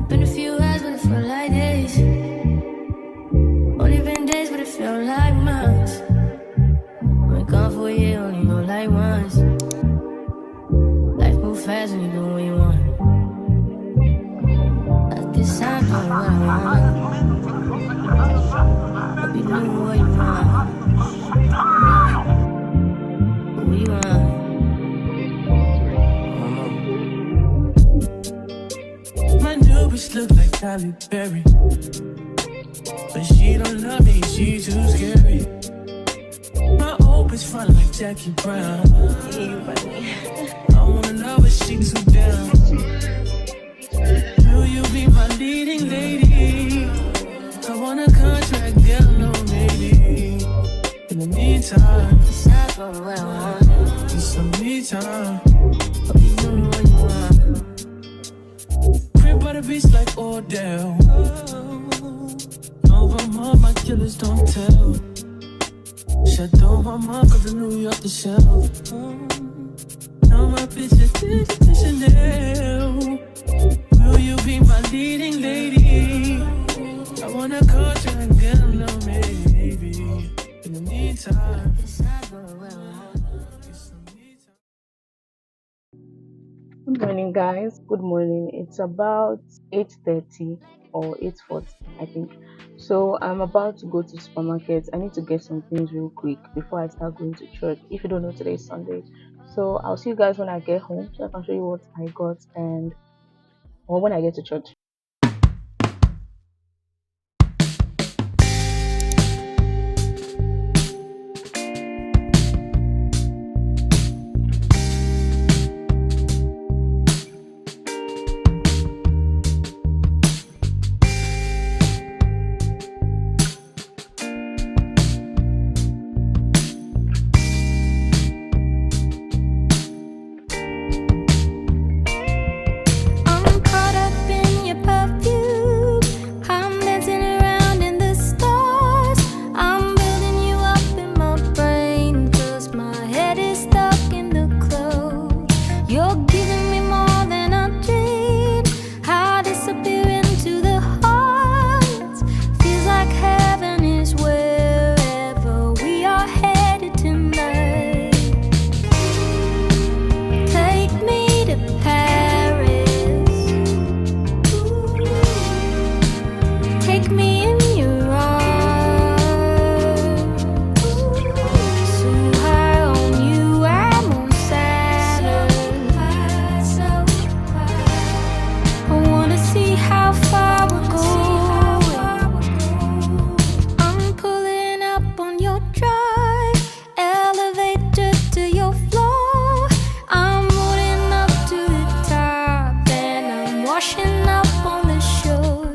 Been a few hours, but it felt like days. Only been days, but it felt like months. Been gone for a year, only know like once. Life move fast when you do what you want. I guess I'm doing what I want. Hope you doing what you want. What you want? My new bitch look like Halle Berry, but she don't love me, she too scary. My old bitch front like Jackie Brown. I wanna know if she too down. Will you be my leading lady? I want a contract, girl, no maybe. In the meantime, Guess I'm doing what I want. just some me time. Hope you doing what you want. Crib by the beach like Odell. Over mom, my killers don't tell. Chateau mama, cause the New York the shelf. Now my bitch is Chanel. Will you be my leading lady? I want a contract, girl, no maybe. In the meantime, Guess I'm doing what I want. get some me time. Good morning, guys. Good morning. It's about 8:30 or 8:40, I think. So I'm about to go to the supermarket. I need to get some things real quick before I start going to church. If you don't know, today is Sunday. So I'll see you guys when I get home so I can show you what I got and or when I get to church. I'm caught up in your perfume. I'm dancing around in the stars. I'm building you up in my brain, 'cause my head is stuck in the clouds. You're giving me more than a dream. I disappear into the heart. Feels like heaven is wherever we are headed tonight. Take me to Paris. Take me in your arms. So high on you, I'm on Saturn. I wanna see how far we're going. I'm pulling up on your drive, elevator to your floor. I'm rolling up to the top and I'm washing up on the shore.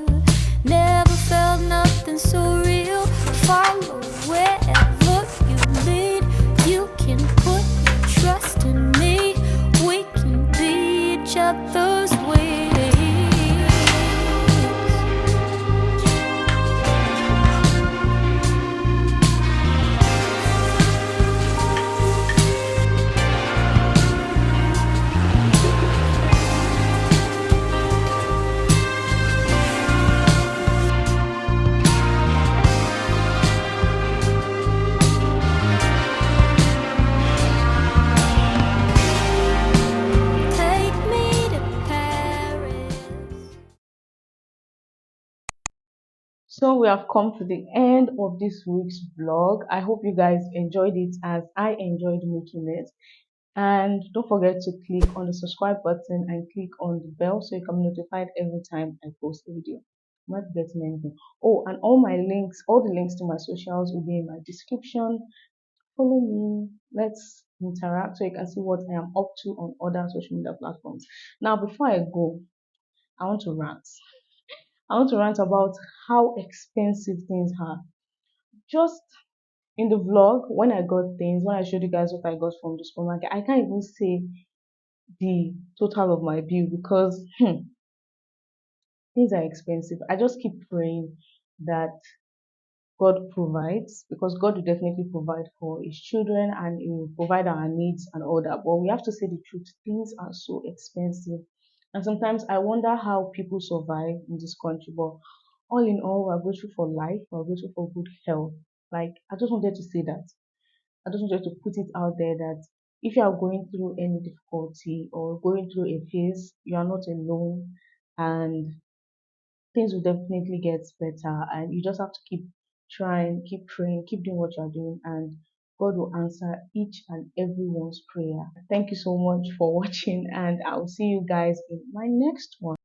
Never felt nothing so real. Follow wherever you lead. You can put your trust in me. We can be each other's wings. Take me to Paris. So we have come to the end of this week's vlog. I hope you guys enjoyed it as I enjoyed making it. And don't forget to click on the subscribe button and click on the bell so you can be notified every time I post a video. I'm not getting anything. Oh, and all the links to my socials will be in my description. Follow me. Let's interact so you can see what I am up to on other social media platforms. Now, before I go, I want to rant. I want to rant about how expensive things are. Just in the vlog, when I got things, when I showed you guys what I got from the supermarket, I can't even say the total of my bill because things are expensive. I just keep praying that God provides because God will definitely provide for His children and He will provide our needs and all that. But we have to say the truth, things are so expensive. And sometimes I wonder how people survive in this country. But all in all, we're grateful for life, we're grateful for good health. Like, I just wanted to say that. I just wanted to put it out there that if you are going through any difficulty or going through a phase, you are not alone, and things will definitely get better. And you just have to keep trying, keep praying, keep doing what you're doing, and God will answer each and everyone's prayer. Thank you so much for watching, and I'll see you guys in my next one.